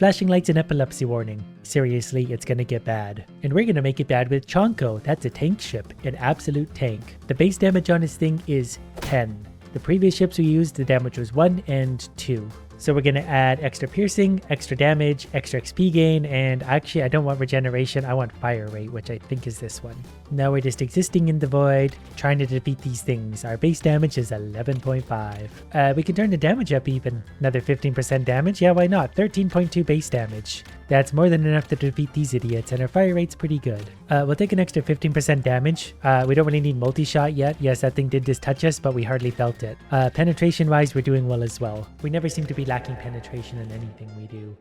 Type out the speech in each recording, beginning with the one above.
Flashing lights and epilepsy warning. Seriously, it's gonna get bad. And we're gonna make it bad with Chonko. That's a tank ship, an absolute tank. The base damage on this thing is 10. The previous ships we used, the damage was 1 and 2. So we're going to add extra piercing, extra damage, extra XP gain, and actually I don't want regeneration, I want fire rate, which I think is this one. Now we're just existing in the void, trying to defeat these things. Our base damage is 11.5. We can turn the damage up even. Another 15% damage? Yeah, why not? 13.2 base damage. That's more than enough to defeat these idiots, and our fire rate's pretty good. We'll take an extra 15% damage. We don't really need multi-shot yet. Yes, that thing did just touch us, but we hardly felt it. Penetration-wise, we're doing well as well. We never seem to be lacking penetration in anything we do.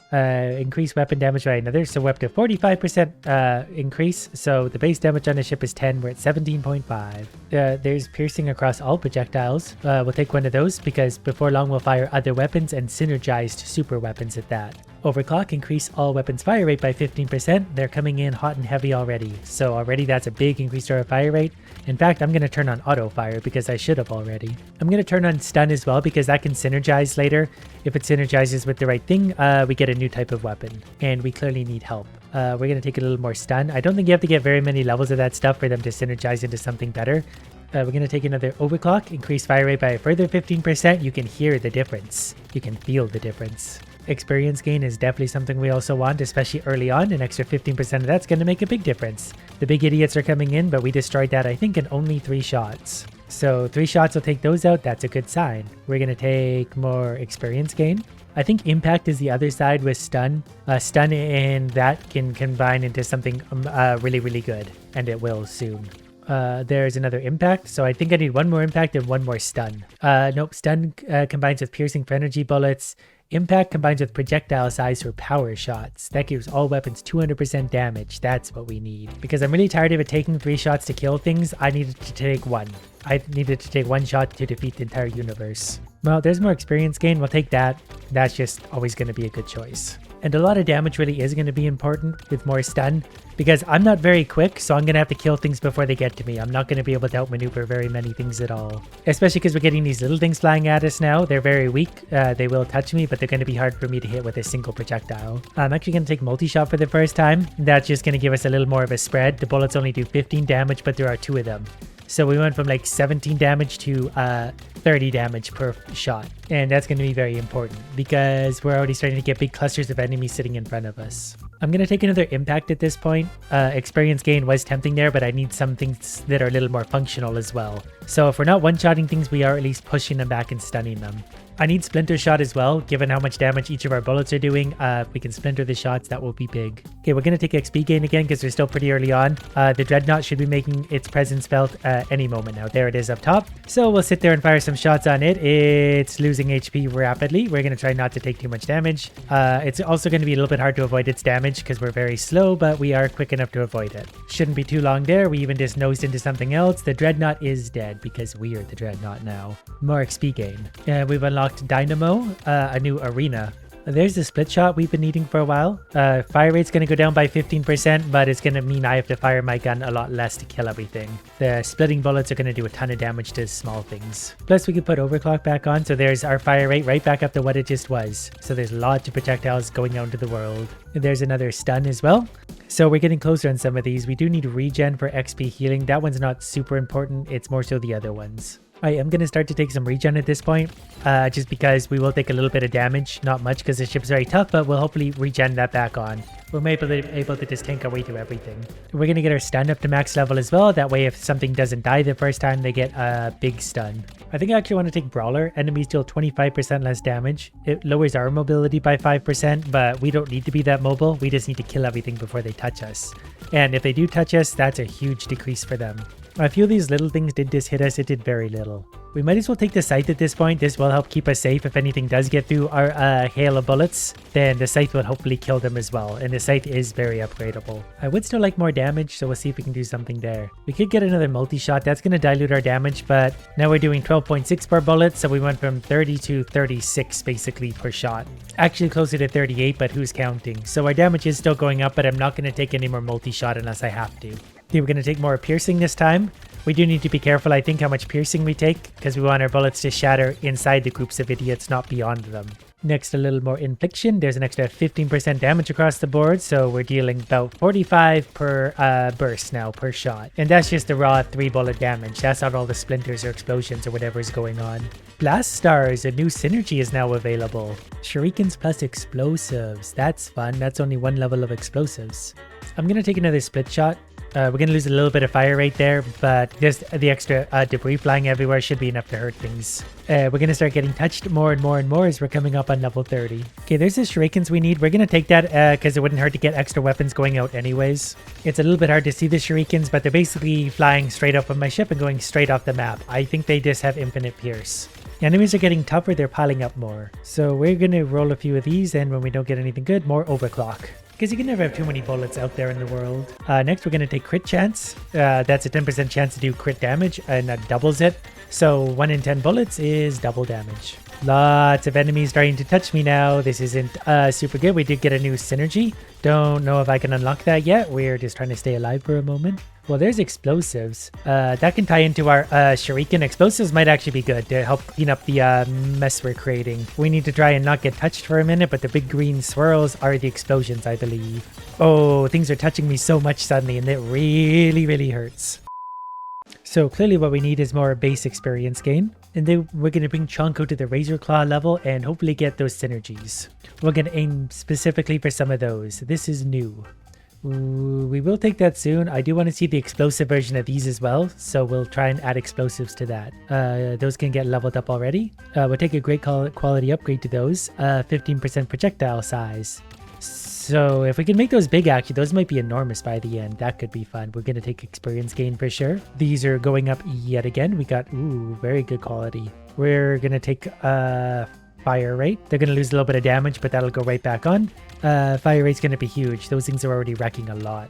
Increase weapon damage by another, so we're up to 45% increase. So the base damage on the ship is 10. We're at 17.5. There's piercing across all projectiles. We'll take one of those because before long we'll fire other weapons and synergized super weapons at that. Overclock, increase all weapons fire rate by 15%. They're coming in hot and heavy already. So already that's a big increase to our fire rate. In fact, I'm going to turn on auto fire because I should have already. I'm going to turn on stun as well because that can synergize later. If it synergizes with the right thing, we get a new type of weapon. And we clearly need help. We're going to take a little more stun. I don't think you have to get very many levels of that stuff for them to synergize into something better. We're going to take another overclock, increase fire rate by a further 15%. You can hear the difference. You can feel the difference. Experience gain is definitely something we also want, especially early on. An extra 15% of that's going to make a big difference. The big idiots are coming in, but we destroyed that, I think, in only 3 shots. So 3 shots will take those out. That's a good sign. We're going to take more experience gain. I think impact is the other side with stun. Stun and that can combine into something really, really good, and it will soon. There's another impact, so I think I need 1 more impact and 1 more stun. Nope, stun combines with piercing for energy bullets. Impact combines with projectile size for power shots. That gives all weapons 200% damage. That's what we need. Because I'm really tired of it taking 3 shots to kill things, I needed to take 1. I needed to take 1 shot to defeat the entire universe. Well, there's more experience gain. We'll take that. That's just always going to be a good choice. And a lot of damage really is going to be important with more stun, because I'm not very quick, so I'm going to have to kill things before they get to me. I'm not going to be able to outmaneuver very many things at all. Especially because we're getting these little things flying at us now. They're very weak. They will touch me, but they're going to be hard for me to hit with a single projectile. I'm actually going to take multi-shot for the first time. That's just going to give us a little more of a spread. The bullets only do 15 damage, but there are 2 of them. So we went from like 17 damage to 30 damage per shot. And that's going to be very important because we're already starting to get big clusters of enemies sitting in front of us. I'm going to take another impact at this point. Experience gain was tempting there, but I need some things that are a little more functional as well. So if we're not one-shotting things, we are at least pushing them back and stunning them. I need splinter shot as well, given how much damage each of our bullets are doing. If we can splinter the shots, that will be big. Okay, we're going to take XP gain again because we're still pretty early on. The dreadnought should be making its presence felt any moment now. There it is up top. So we'll sit there and fire some shots on it. It's losing HP rapidly. We're going to try not to take too much damage. It's also going to be a little bit hard to avoid its damage because we're very slow, but we are quick enough to avoid it. Shouldn't be too long there. We even just nosed into something else. The dreadnought is dead because we are the dreadnought now. More XP gain. We've unlocked Dynamo, a new arena. There's the split shot we've been needing for a while. Fire rate's going to go down by 15%, but it's going to mean I have to fire my gun a lot less to kill everything. The splitting bullets are going to do a ton of damage to small things. Plus we can put overclock back on, so there's our fire rate right back up to what it just was. So there's lots of projectiles going out into the world. There's another stun as well. So we're getting closer on some of these. We do need regen for XP healing. That one's not super important. It's more so the other ones. I am going to start to take some regen at this point, just because we will take a little bit of damage. Not much because the ship's very tough, but we'll hopefully regen that back on. We're able to just tank our way through everything. We're going to get our stun up to max level as well. That way if something doesn't die the first time, they get a big stun. I think I actually want to take Brawler. Enemies deal 25% less damage. It lowers our mobility by 5%, but we don't need to be that mobile. We just need to kill everything before they touch us. And if they do touch us, that's a huge decrease for them. A few of these little things did just hit us. It did very little. We might as well take the scythe at this point. This will help keep us safe. If anything does get through our hail of bullets, then the scythe will hopefully kill them as well. And the scythe is very upgradable. I would still like more damage, so we'll see if we can do something there. We could get another multi-shot. That's going to dilute our damage, but now we're doing 12.6 per bullet, so we went from 30 to 36 basically per shot. Actually closer to 38, but who's counting? So our damage is still going up, but I'm not going to take any more multi-shot unless I have to. Okay, we're going to take more piercing this time. We do need to be careful, I think, how much piercing we take, because we want our bullets to shatter inside the groups of idiots, not beyond them. Next, a little more infliction. There's an extra 15% damage across the board, so we're dealing about 45 per burst now, per shot. And that's just the raw 3-bullet damage. That's not all the splinters or explosions or whatever is going on. Blast Stars, a new synergy is now available. Shurikens plus explosives. That's fun. That's only 1 level of explosives. I'm going to take another split shot. We're going to lose a little bit of fire rate there, but just the extra debris flying everywhere should be enough to hurt things. We're going to start getting touched more and more and more as we're coming up on level 30. Okay, there's the shurikens we need. We're going to take that because it wouldn't hurt to get extra weapons going out anyways. It's a little bit hard to see the shurikens, but they're basically flying straight up on my ship and going straight off the map. I think they just have infinite pierce. The enemies are getting tougher, they're piling up more. So we're going to roll a few of these, and when we don't get anything good, more overclock. Because you can never have too many bullets out there in the world. Next, we're going to take crit chance. That's a 10% chance to do crit damage, and that doubles it. So 1 in 10 bullets is double damage. Lots of enemies starting to touch me now. This isn't super good. We did get a new synergy. Don't know if I can unlock that yet. We're just trying to stay alive for a moment. Well, there's explosives. That can tie into our shuriken. Explosives might actually be good to help clean up the mess we're creating. We need to try and not get touched for a minute, but the big green swirls are the explosions, I believe. Oh, things are touching me so much suddenly, and it really, really hurts. So clearly what we need is more base experience gain. And then we're going to bring Chonko to the Razor Claw level and hopefully get those synergies. We're going to aim specifically for some of those. This is new. Ooh, we will take that soon. I do want to see the explosive version of these as well, so we'll try and add explosives to that. Those can get leveled up already. We'll take a great quality upgrade to those. 15% projectile size. So if we can make those big, actually, those might be enormous by the end. That could be fun. We're going to take experience gain for sure. These are going up yet again. We got, ooh, very good quality. We're going to take fire rate. They're going to lose a little bit of damage, but that'll go right back on. Fire rate's going to be huge. Those things are already wrecking a lot.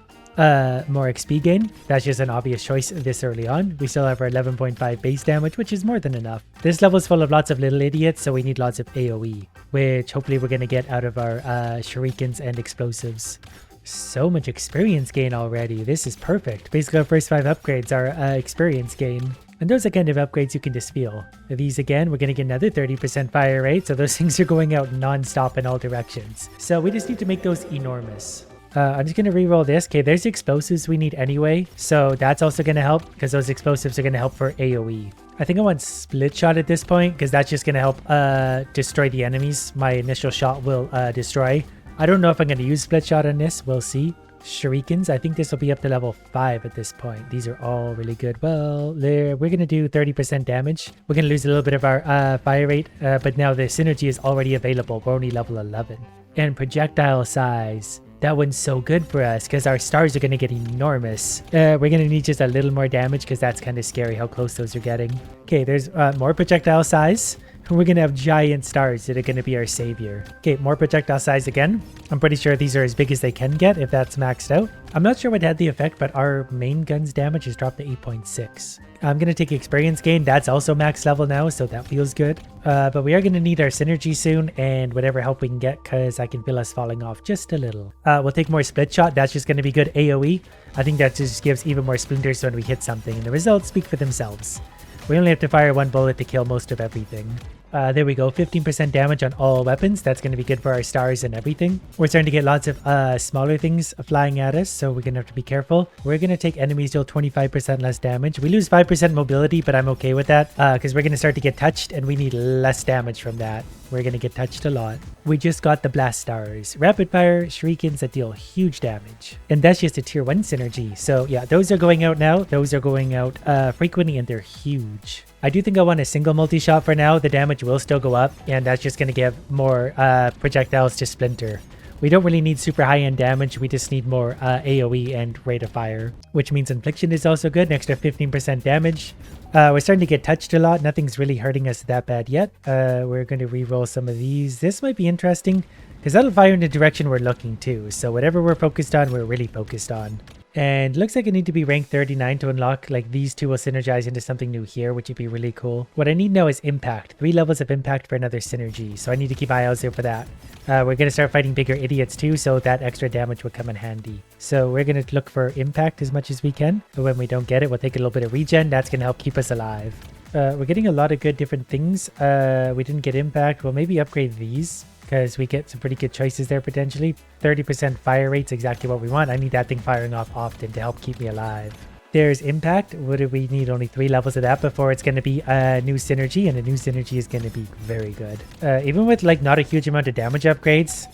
More XP gain. That's just an obvious choice this early on. We still have our 11.5 base damage, which is more than enough. This level is full of lots of little idiots, so we need lots of AoE, which hopefully we're going to get out of our shurikens and explosives. So much experience gain already. This is perfect. Basically, our first 5 upgrades are experience gain. And those are kind of upgrades you can just feel. These again, we're going to get another 30% fire rate, so those things are going out non-stop in all directions. So we just need to make those enormous. I'm just going to re-roll this. Okay, there's explosives we need anyway, so that's also going to help because those explosives are going to help for AoE. I think I want split shot at this point because that's just going to help destroy the enemies my initial shot will destroy. I don't know if I'm going to use split shot on this. We'll see. Shurikens, I think this will be up to level 5 at this point. These are all really good. Well, we're going to do 30% damage. We're going to lose a little bit of our fire rate, but now the synergy is already available. We're only level 11. And projectile size. That one's so good for us because our stars are going to get enormous. We're going to need just a little more damage because that's kind of scary how close those are getting. Okay, there's more projectile size. We're going to have giant stars that are going to be our savior. Okay, more projectile size again. I'm pretty sure these are as big as they can get if that's maxed out. I'm not sure what had the effect, but our main gun's damage has dropped to 8.6. I'm going to take experience gain. That's also max level now, so that feels good. But we are going to need our synergy soon and whatever help we can get because I can feel us falling off just a little. We'll take more split shot. That's just going to be good AoE. I think that just gives even more splinters when we hit something, and the results speak for themselves. We only have to fire 1 bullet to kill most of everything. There we go, 15% damage on all weapons. That's going to be good for our stars and everything. We're starting to get lots of smaller things flying at us, so we're going to have to be careful. We're going to take enemies deal 25% less damage. We lose 5% mobility, but I'm okay with that because we're going to start to get touched and we need less damage from that. We're going to get touched a lot. We just got the blast stars. Rapid fire shurikens that deal huge damage. And that's just a tier 1 synergy. So yeah, those are going out now. Those are going out frequently and they're huge. I do think I want a single multi-shot for now. The damage will still go up and that's just going to give more projectiles to splinter. We don't really need super high-end damage. We just need more AoE and rate of fire, which means infliction is also good. An extra 15% damage. We're starting to get touched a lot. Nothing's really hurting us that bad yet. We're going to re-roll some of these. This might be interesting because that'll fire in the direction we're looking to. So whatever we're focused on, we're really focused on. And looks like I need to be rank 39 to unlock, like these two will synergize into something new here, which would be really cool. What I need now is impact. 3 levels of impact for another synergy. So I need to keep eye out there for that. We're going to start fighting bigger idiots too, so that extra damage will come in handy. So we're going to look for impact as much as we can. But when we don't get it, we'll take a little bit of regen. That's going to help keep us alive. We're getting a lot of good different things. We didn't get impact. We'll maybe upgrade these because we get some pretty good choices there potentially. 30% fire rate's exactly what we want. I need that thing firing off often to help keep me alive. There's impact. What do we need? Only 3 levels of that before it's going to be a new synergy, and a new synergy is going to be very good. Even with like not a huge amount of damage upgrades,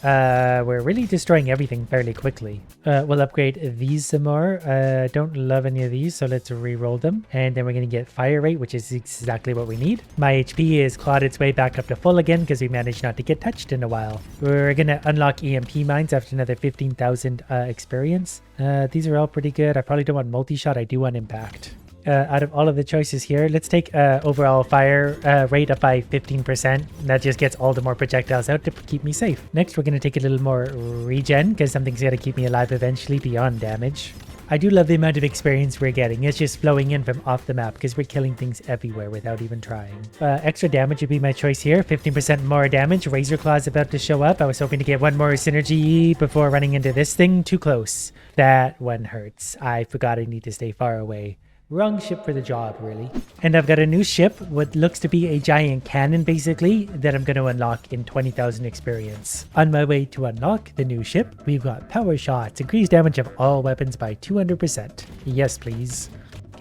we're really destroying everything fairly quickly. We'll upgrade these some more. Don't love any of these, so let's re-roll them. And then we're going to get fire rate, which is exactly what we need. My HP is clawed its way back up to full again because we managed not to get touched in a while. We're going to unlock EMP mines after another 15,000 experience. These are all pretty good. I probably don't want multi-shot. I do want impact. Out of all of the choices here, let's take overall fire rate up by 15%. That just gets all the more projectiles out to keep me safe. Next, we're going to take a little more regen because something's going to keep me alive eventually beyond damage. I do love the amount of experience we're getting. It's just flowing in from off the map because we're killing things everywhere without even trying. Extra damage would be my choice here. 15% more damage. Razor Claw's about to show up. I was hoping to get one more synergy before running into this thing. Too close. That one hurts. I forgot I need to stay far away. Wrong ship for the job, really. And I've got a new ship, what looks to be a giant cannon, basically, that I'm going to unlock in 20,000 experience. On my way to unlock the new ship, we've got power shots, increased damage of all weapons by 200%. Yes, please.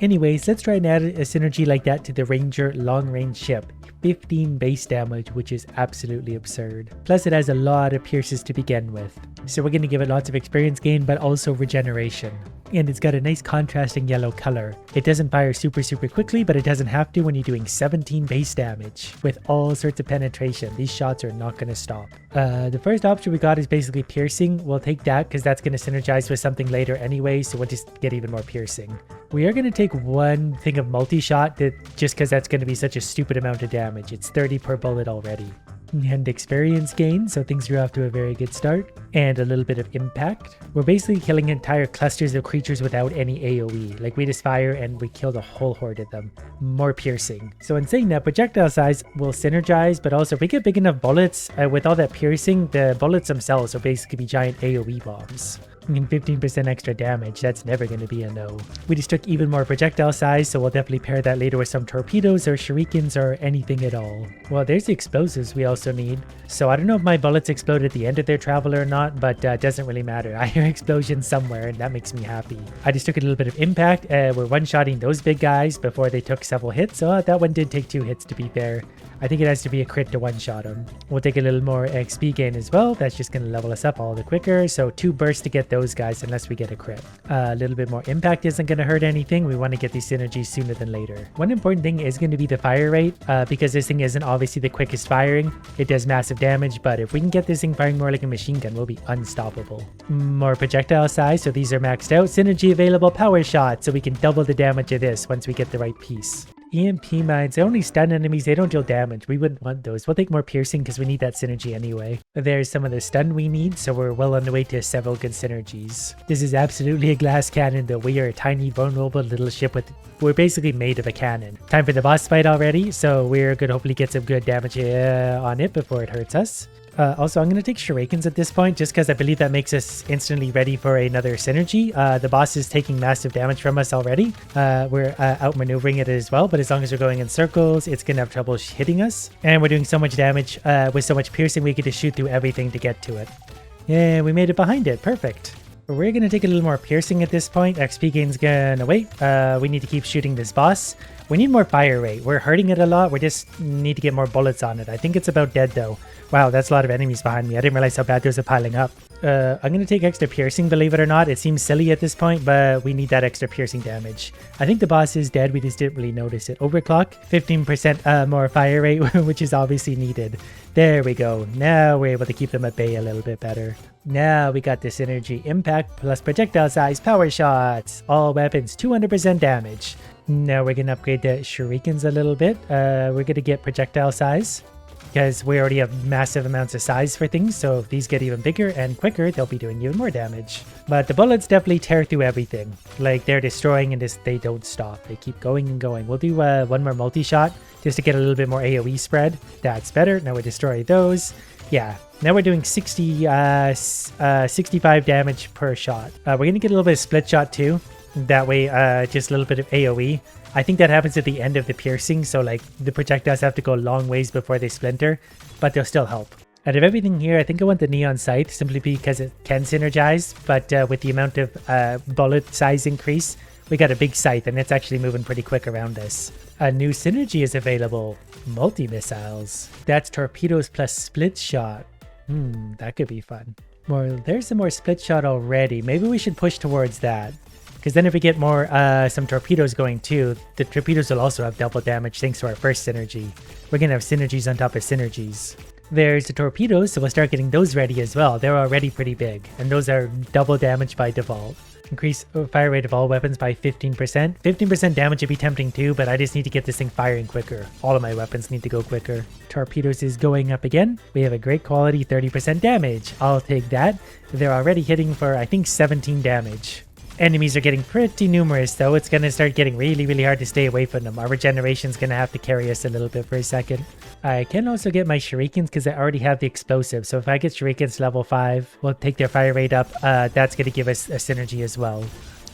Anyways, let's try and add a synergy like that to the Ranger long-range ship. 15 base damage, which is absolutely absurd. Plus, it has a lot of pierces to begin with. So we're going to give it lots of experience gain, but also regeneration. And it's got a nice contrasting yellow color. It doesn't fire super quickly, but it doesn't have to when you're doing 17 base damage. With all sorts of penetration, these shots are not going to stop. The first option we got is basically piercing. We'll take that because that's going to synergize with something later anyway, so we'll just get even more piercing. We are going to take one thing of multi-shot just because that's going to be such a stupid amount of damage. It's 30 per bullet already. And experience gain, so things are off to a very good start. And a little bit of impact. We're basically killing entire clusters of creatures without any AoE. Like, we just fire and we kill the whole horde of them. More piercing. So in saying that, projectile size will synergize, but also if we get big enough bullets, with all that piercing, the bullets themselves will basically be giant AoE bombs. And 15% extra damage, that's never going to be a no. We just took even more projectile size, so we'll definitely pair that later with some torpedoes or shurikens or anything at all. Well, there's the explosives we also need. So I don't know if my bullets explode at the end of their travel or not, but it doesn't really matter. I hear explosions somewhere and that makes me happy. I just took a little bit of impact. We're one-shotting those big guys before they took several hits. So that one did take 2 hits to be fair. I think it has to be a crit to one-shot them. We'll take a little more XP gain as well. That's just going to level us up all the quicker. So 2 bursts to get those guys unless we get a crit. A little bit more impact isn't going to hurt anything. We want to get these synergies sooner than later. One important thing is going to be the fire rate because this thing isn't obviously the quickest firing. It does massive damage, but if we can get this thing firing more like a machine gun, we'll be unstoppable. More projectile size, so these are maxed out. Synergy available power shot, so we can double the damage of this once we get the right piece. EMP mines, they only stun enemies, they don't deal damage. We wouldn't want those. We'll take more piercing because we need that synergy anyway. There's some of the stun we need, so we're well on the way to several good synergies. This is absolutely a glass cannon though. We are a tiny, vulnerable little ship we're basically made of a cannon. Time for the boss fight already, so we're gonna hopefully get some good damage on it before it hurts us. Also, I'm going to take shurikens at this point just because I believe that makes us instantly ready for another synergy. The boss is taking massive damage from us already. We're outmaneuvering it as well, but as long as we're going in circles, it's going to have trouble hitting us. And we're doing so much damage with so much piercing, we get to shoot through everything to get to it. Yeah, we made it behind it. Perfect. We're going to take a little more piercing at this point. XP gain's going to wait. We need to keep shooting this boss. We need more fire rate. We're hurting it a lot. We just need to get more bullets on it. I think it's about dead though. Wow, that's a lot of enemies behind me. I didn't realize how bad those are piling up. I'm going to take extra piercing, believe it or not. It seems silly at this point, but we need that extra piercing damage. I think the boss is dead. We just didn't really notice it. Overclock, 15% more fire rate, which is obviously needed. There we go. Now we're able to keep them at bay a little bit better. Now we got the synergy impact plus projectile size power shots. All weapons, 200% damage. Now we're going to upgrade the shurikens a little bit. We're going to get projectile size because we already have massive amounts of size for things. So if these get even bigger and quicker, they'll be doing even more damage. But the bullets definitely tear through everything. Like they're destroying and they don't stop. They keep going and going. We'll do one more multi-shot just to get a little bit more AoE spread. That's better. Now we destroy those. Yeah. Now we're doing 65 damage per shot. We're going to get a little bit of split shot too. That way, just a little bit of AoE. I think that happens at the end of the piercing, so like the projectiles have to go a long ways before they splinter, but they'll still help. Out of everything here, I think I want the Neon Scythe simply because it can synergize, but with the amount of bullet size increase, we got a big scythe and it's actually moving pretty quick around us. A new synergy is available, multi-missiles. That's torpedoes plus split shot. That could be fun. There's some more split shot already. Maybe we should push towards that. Because then if we get more, some torpedoes going too, the torpedoes will also have double damage thanks to our first synergy. We're going to have synergies on top of synergies. There's the torpedoes, so we'll start getting those ready as well. They're already pretty big, and those are double damage by default. Increase fire rate of all weapons by 15%. 15% damage would be tempting too, but I just need to get this thing firing quicker. All of my weapons need to go quicker. Torpedoes is going up again. We have a great quality 30% damage. I'll take that. They're already hitting for, I think, 17 damage. Enemies are getting pretty numerous though. It's going to start getting really hard to stay away from them. Our regeneration's going to have to carry us a little bit for a second. I can also get my shurikens because I already have the explosive. So if I get shurikens level 5, we'll take their fire rate up. That's going to give us a synergy as well.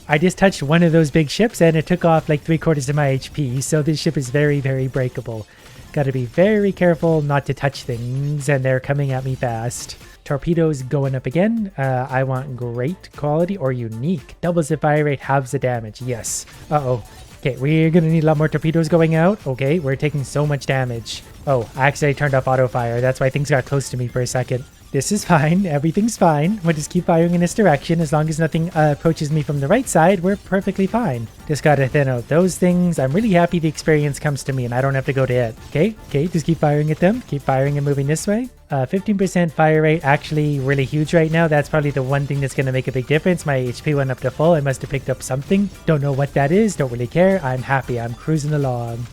I just touched one of those big ships and it took off like 3/4 of my HP. So this ship is very breakable. Got to be very careful not to touch things, and they're coming at me fast. Torpedoes going up again. I want great quality or unique. Doubles the fire rate, halves the damage. Yes. Uh-oh. Okay, we're gonna need a lot more torpedoes going out. Okay, we're taking so much damage. Oh, I accidentally turned off auto fire. That's why things got close to me for a second. This is fine. Everything's fine. We'll just keep firing in this direction. As long as nothing approaches me from the right side, we're perfectly fine. Just gotta thin out those things. I'm really happy the experience comes to me and I don't have to go to it. Okay, just keep firing at them. Keep firing and moving this way. 15% fire rate, actually really huge right now. That's probably the one thing that's going to make a big difference. My HP went up to full. I must have picked up something. Don't know what that is. Don't really care. I'm happy. I'm cruising along.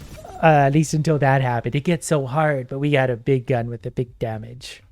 At least until that happened. It gets so hard, but we got a big gun with the big damage.